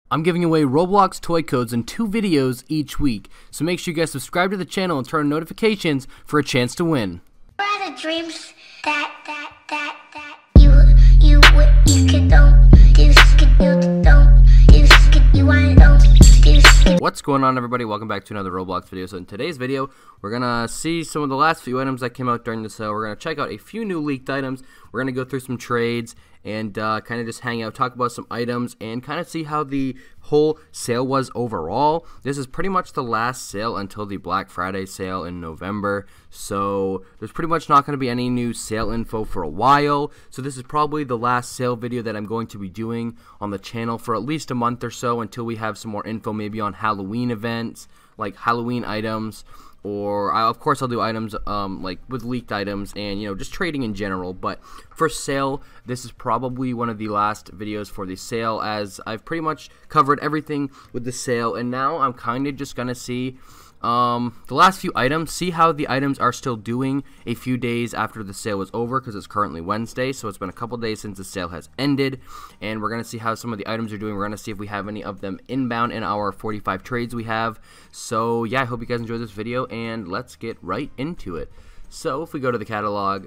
I'm giving away Roblox toy codes in 2 videos each week, so make sure you guys subscribe to the channel and turn on notifications for a chance to win. What are the dreams that you could don't do, you want don't do. What's going on, everybody? Welcome back to another Roblox video. So in today's video, we're gonna see some of the last few items that came out during the sale. We're gonna check out a few new leaked items. We're gonna go through some trades and kind of just hang out, talk about some items, and kind of see how the whole sale was overall. This is pretty much the last sale until the Black Friday sale in November, so there's pretty much not going to be any new sale info for a while. So this is probably the last sale video that I'm going to be doing on the channel for at least a month or so, until we have some more info maybe on Halloween events, like Halloween items. Or of course I'll do items like with leaked items and, you know, just trading in general. But for sale, this is probably one of the last videos for the sale, as I've pretty much covered everything with the sale. And now I'm kind of just gonna see the last few items, see how the items are still doing a few days after the sale was over, because it's currently Wednesday, so it's been a couple days since the sale has ended. And we're going to see how some of the items are doing. We're going to see if we have any of them inbound in our 45 trades we have. So yeah, I hope you guys enjoyed this video, and let's get right into it. So if we go to the catalog,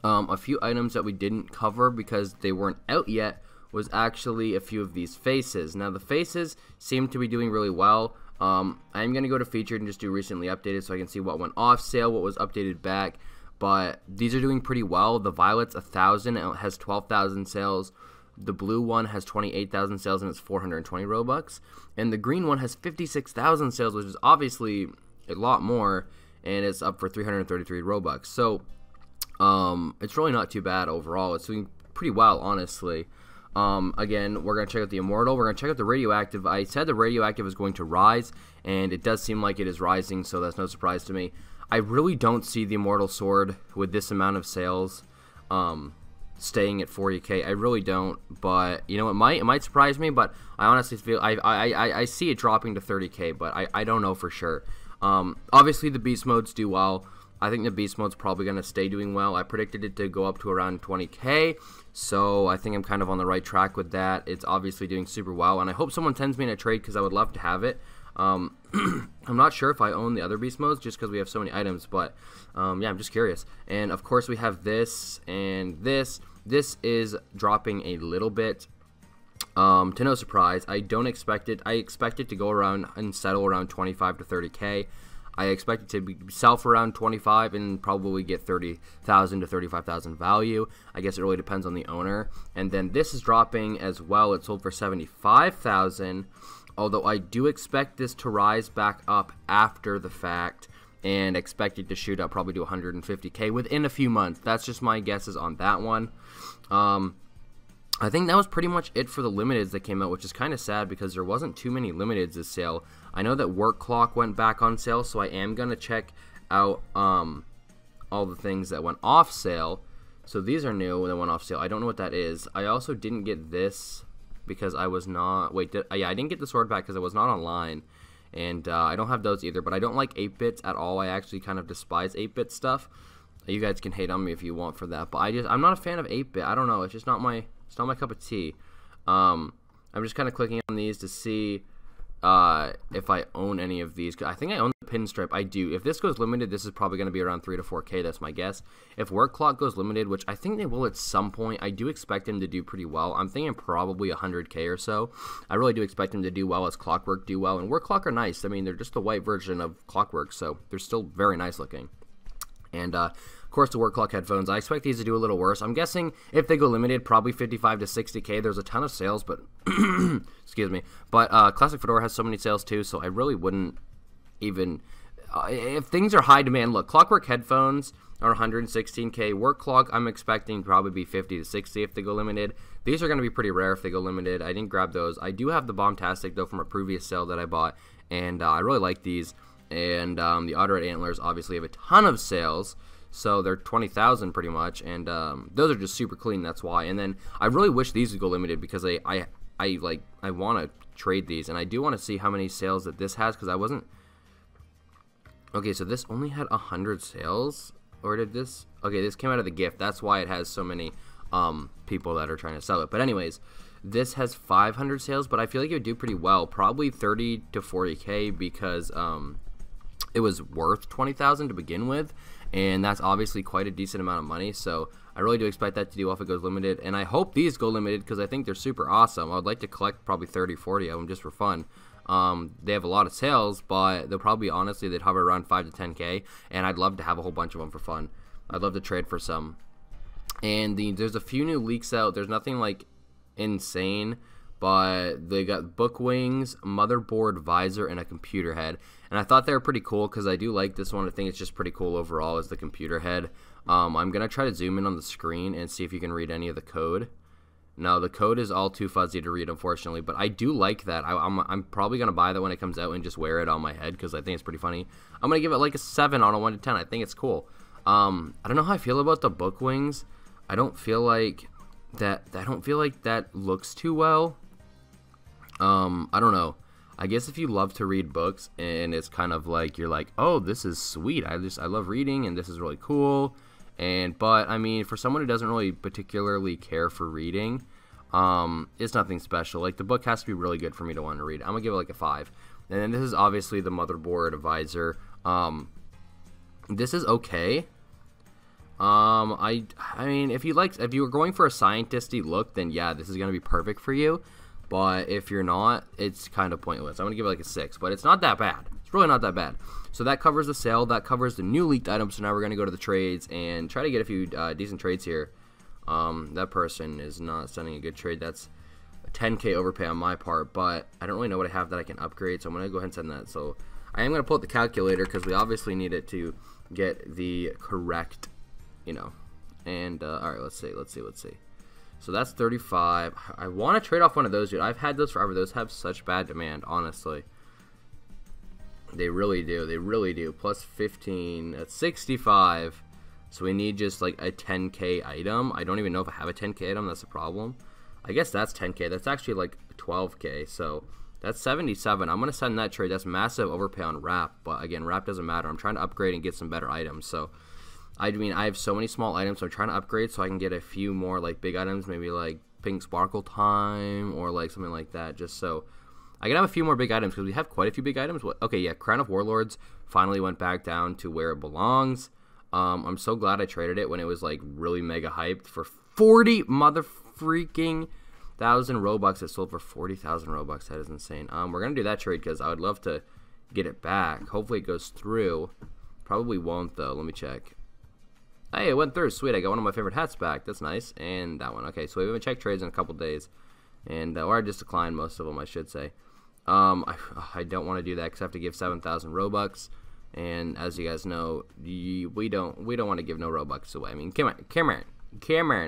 a few items that we didn't cover because they weren't out yet was actually a few of these faces. Now the faces seem to be doing really well. I'm going to go to featured and just do recently updated so I can see what went off sale, what was updated back. But these are doing pretty well. The violet's 1,000, it has 12,000 sales. The blue one has 28,000 sales and it's 420 Robux. And the green one has 56,000 sales, which is obviously a lot more, and it's up for 333 Robux. So it's really not too bad overall. It's doing pretty well, honestly. Again, we're going to check out the Immortal. We're going to check out the Radioactive. I said the Radioactive is going to rise, and it does seem like it is rising, so that's no surprise to me. I really don't see the Immortal Sword with this amount of sales staying at 40k. I really don't, but you know, it might surprise me, but I honestly feel I see it dropping to 30k, but I don't know for sure. Obviously the Beast Modes do well. I think the Beast Mode's probably going to stay doing well. I predicted it to go up to around 20k, so I think I'm kind of on the right track with that. It's obviously doing super well, and I hope someone sends me in a trade because I would love to have it. I'm not sure if I own the other Beast Modes just because we have so many items, but yeah, I'm just curious. And of course we have this and this. This is dropping a little bit. To no surprise, I don't expect it. I expect it to go around and settle around 25 to 30k. I expect it to sell for around 25 and probably get 30,000 to 35,000 value. I guess it really depends on the owner. And then this is dropping as well. It sold for 75,000, although I do expect this to rise back up after the fact and expect it to shoot up probably to 150k within a few months. That's just my guesses on that one. I think that was pretty much it for the limiteds that came out, which is kind of sad because there wasn't too many limiteds this sale. I know that Work Clock went back on sale, so I am going to check out all the things that went off sale. So these are new that went off sale. I don't know what that is. I also didn't get this because I was not... Wait, yeah, I didn't get the sword back because I was not online. And I don't have those either, but I don't like 8-bits at all. I actually kind of despise 8-bit stuff. You guys can hate on me if you want for that, but I'm not a fan of 8-bit. I don't know. It's just not my... It's not my cup of tea. I'm just kind of clicking on these to see if I own any of these. I think I own the Pinstripe. I do. If this goes limited, this is probably going to be around 3 to 4k. That's my guess. If Work Clock goes limited, which I think they will at some point, I do expect them to do pretty well. I'm thinking probably 100k or so. I really do expect them to do well as Clockwork do well. And Work Clock are nice. I mean, they're just the white version of Clockwork, so they're still very nice looking. And of course the Work Clock headphones, I expect these to do a little worse. I'm guessing if they go limited, probably 55 to 60k. There's a ton of sales, but excuse me. But Classic Fedora has so many sales too, so I really wouldn't even if things are high demand. Look, Clockwork headphones are 116k. Work Clock, I'm expecting probably be 50 to 60 if they go limited. These are going to be pretty rare if they go limited. I didn't grab those. I do have the Bombtastic though from a previous sale that I bought, and I really like these. And the Otter Red Antlers obviously have a ton of sales, so they're 20,000 pretty much, and those are just super clean. That's why. And then I really wish these would go limited because I want to trade these, and I do want to see how many sales that this has because I wasn't. Okay, so this only had 100 sales, or did this? Okay, this came out of the gift. That's why it has so many people that are trying to sell it. But anyways, This has 500 sales, but I feel like it would do pretty well, probably 30 to 40k because it was worth 20,000 to begin with, and that's obviously quite a decent amount of money. So I really do expect that to do well if it goes limited, and I hope these go limited because I think they're super awesome. I would like to collect probably 30, 40 of them just for fun. They have a lot of sales, but they'll probably, honestly, they'd hover around 5 to 10k, and I'd love to have a whole bunch of them for fun. I'd love to trade for some. And there's a few new leaks out. There's nothing like insane, but they got book wings, motherboard, visor, and a computer head. And I thought they were pretty cool because I do like this one. I think it's just pretty cool overall is the computer head. I'm going to try to zoom in on the screen and see if you can read any of the code. No, the code is all too fuzzy to read, unfortunately, but I do like that. I'm probably going to buy that when it comes out and just wear it on my head because I think it's pretty funny. I'm going to give it like a 7 on a 1 to 10. I think it's cool. I don't know how I feel about the book wings. I don't feel like that looks too well. I don't know. I guess if you love to read books and it's kind of like you're like, oh, this is sweet. I love reading and this is really cool. But I mean, for someone who doesn't really particularly care for reading, it's nothing special. Like the book has to be really good for me to want to read. I'm gonna give it like a 5. And then this is obviously the motherboard visor. This is okay. I mean, if you were going for a scientisty look, then yeah, this is gonna be perfect for you. But if you're not, it's kind of pointless. I'm gonna give it like a 6, but it's not that bad. It's really not that bad. So that covers the sale. That covers the new leaked items. So now we're gonna go to the trades and try to get a few decent trades here. That person is not sending a good trade. That's a 10k overpay on my part, but I don't really know what I have that I can upgrade. So I'm gonna go ahead and send that. So I am gonna pull up the calculator because we obviously need it to get the correct, you know. And all right, let's see. So that's 35. I want to trade off one of those, dude. I've had those forever. Those have such bad demand, honestly. They really do. They really do. Plus 15. That's 65. So we need just like a 10k item. I don't even know if I have a 10k item. That's a problem. I guess that's 10k. That's actually like 12k. So that's 77. I'm going to send that trade. That's massive overpay on wrap. But again, wrap doesn't matter. I'm trying to upgrade and get some better items. So I mean, I have so many small items, so I'm trying to upgrade so I can get a few more like big items, maybe like pink sparkle time or like something like that, just so I can have a few more big items because we have quite a few big items. Okay, yeah, Crown of Warlords finally went back down to where it belongs. I'm so glad I traded it when it was like really mega hyped for 40 mother freaking thousand Robux. It sold for 40,000 Robux. That is insane. We're gonna do that trade because I would love to get it back. Hopefully it goes through. Probably won't though. Let me check. Hey, it went through. Sweet, I got one of my favorite hats back. That's nice. And that one. Okay, so we haven't checked trades in a couple days. And, or I just declined most of them, I should say. I don't want to do that because I have to give 7,000 Robux. And as you guys know, we don't want to give no Robux away. I mean, come on.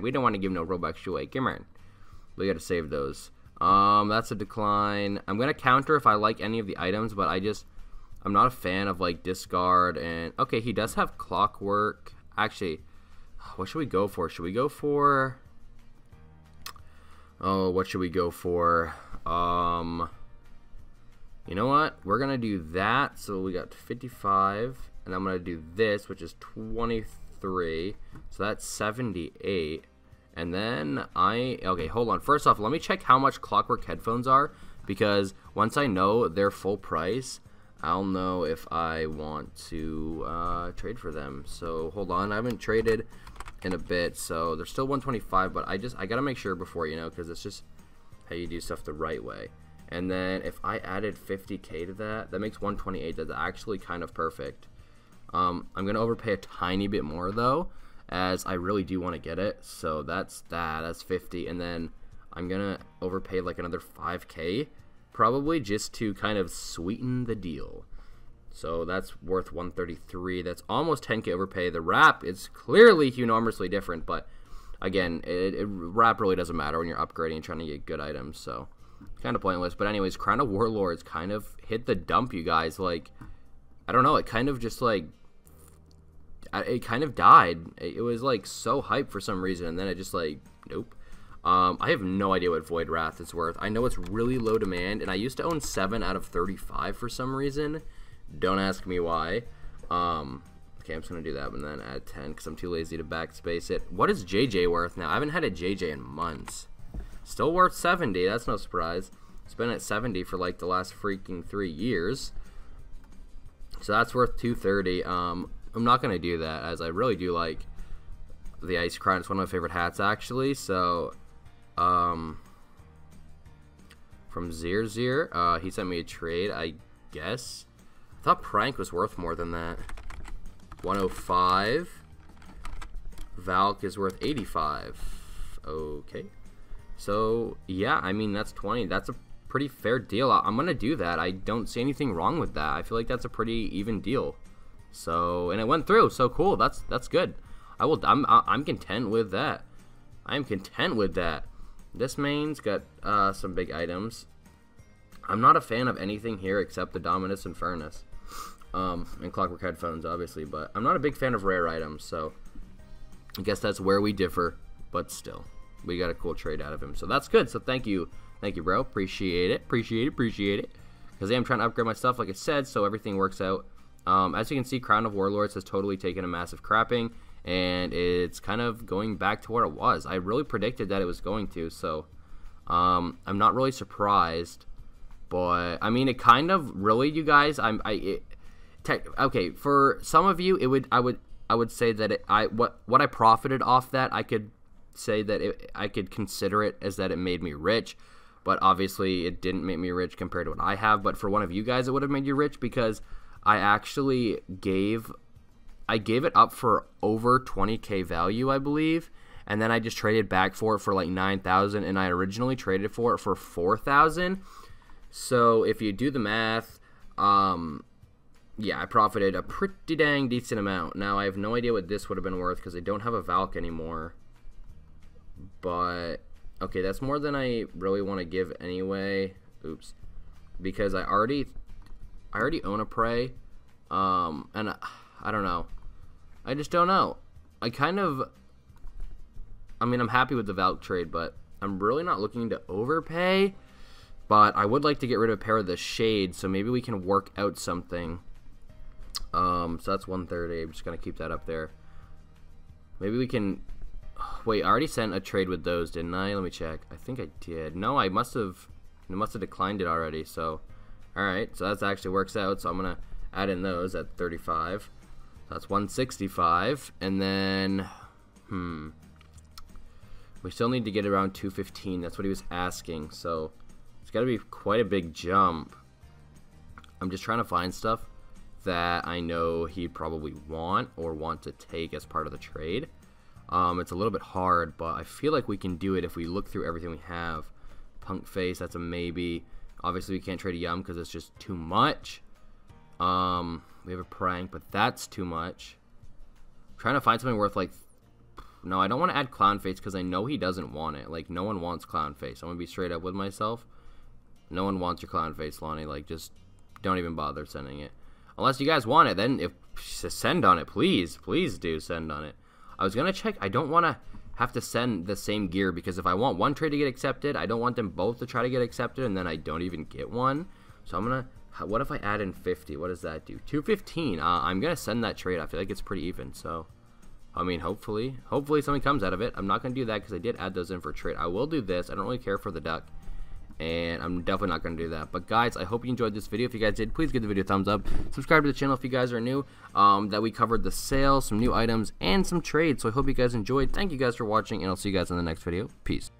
We don't want to give no Robux away. Come on. We got to save those. That's a decline. I'm going to counter if I like any of the items, but I'm not a fan of, like, discard. And, okay, he does have clockwork. Actually, what should we go for? Should we go for... Oh, what should we go for? You know what? We're going to do that. So we got 55. And I'm going to do this, which is 23. So that's 78. And then okay, hold on. First off, let me check how much clockwork headphones are. Because once I know their full price, I'll know if I want to trade for them. So hold on, I haven't traded in a bit, so they're still 125, but I gotta make sure before, you know, because it's just how you do stuff the right way. And then if I added 50k to that makes 128. That's actually kind of perfect. I'm gonna overpay a tiny bit more though, as I really do want to get it. So that's 50, and then I'm gonna overpay like another 5k. Probably just to kind of sweeten the deal. So that's worth 133. That's almost 10k overpay. The wrap is clearly enormously different, but again, wrap really doesn't matter when you're upgrading and trying to get good items. So kind of pointless. But anyways, Crown of Warlords kind of hit the dump, you guys. Like, I don't know. It kind of just like it kind of died. It was like so hyped for some reason, and then it just like nope. I have no idea what Void Wrath is worth. I know it's really low demand, and I used to own 7 out of 35 for some reason. Don't ask me why. Okay, I'm just going to do that and then add 10 because I'm too lazy to backspace it. What is JJ worth now? I haven't had a JJ in months. Still worth 70. That's no surprise. It's been at 70 for like the last freaking 3 years. So that's worth 230. I'm not gonna do that, as I really do like the Ice Crown. It's one of my favorite hats, actually. So, from Zir, he sent me a trade, I guess. I thought Prank was worth more than that. 105. Valk is worth 85. Okay. So, yeah, I mean, that's 20. That's a pretty fair deal. I'm going to do that. I don't see anything wrong with that. I feel like that's a pretty even deal. So, and it went through. So cool. That's good. I'm content with that. I'm content with that. This main's got some big items. I'm not a fan of anything here except the Dominus and Furnace. And Clockwork Headphones, obviously, but I'm not a big fan of rare items, so I guess that's where we differ, but still, we got a cool trade out of him, so that's good. So thank you, bro. Appreciate it, because I am trying to upgrade my stuff, like I said, so everything works out. As you can see, Crown of Warlords has totally taken a massive crapping, and it's kind of going back to where it was. I really predicted that it was going to, so I'm not really surprised. But I mean, it kind of really, you guys, okay, for some of you, I would say that what I profited off that, I could say that I could consider it as that it made me rich, but obviously it didn't make me rich compared to what I have. But for one of you guys, it would have made you rich, because I actually gave it up for over 20k value, I believe, and then I just traded back for it for like 9,000, and I originally traded for it for 4,000. So if you do the math, yeah, I profited a pretty dang decent amount. Now, I have no idea what this would have been worth, because I don't have a Valk anymore. But, okay, that's more than I really want to give anyway. Oops. Because I already own a Prey. And I don't know. I just don't know. I mean, I'm happy with the Valk trade, but I'm really not looking to overpay. But I would like to get rid of a pair of the Shades, so maybe we can work out something. So that's 130. I'm just going to keep that up there. Maybe we can... Wait, I already sent a trade with those, didn't I? Let me check. I think I did. No, I must have declined it already. So, alright. So that actually works out. So I'm going to add in those at 35. That's 165. And then... We still need to get around 215. That's what he was asking. So... It's got to be quite a big jump. I'm just trying to find stuff that I know he'd probably want to take as part of the trade. It's a little bit hard, but I feel like we can do it if we look through everything we have. Punk Face, that's a maybe. Obviously, we can't trade a Yum because it's just too much. We have a Prank, but that's too much. I'm trying to find something worth like... No, I don't want to add Clown Face because I know he doesn't want it. Like, no one wants Clown Face. I'm going to be straight up with myself. No one wants your Clown Face, Lonnie. Like, just don't even bother sending it. Unless you guys want it, then send on it, please. Please do send on it. I was going to check. I don't want to have to send the same gear, because if I want one trade to get accepted, I don't want them both to try to get accepted, and then I don't even get one. So I'm going to... What if I add in 50? What does that do? 215. I'm going to send that trade. I feel like it's pretty even, so... I mean, hopefully something comes out of it. I'm not going to do that because I did add those in for a trade. I will do this. I don't really care for the duck. And I'm definitely not going to do that. But guys, I hope you enjoyed this video. If you guys did, please give the video a thumbs up. Subscribe to the channel if you guys are new. That we covered the sale, some new items, and some trades. So I hope you guys enjoyed. Thank you guys for watching, and I'll see you guys in the next video. Peace.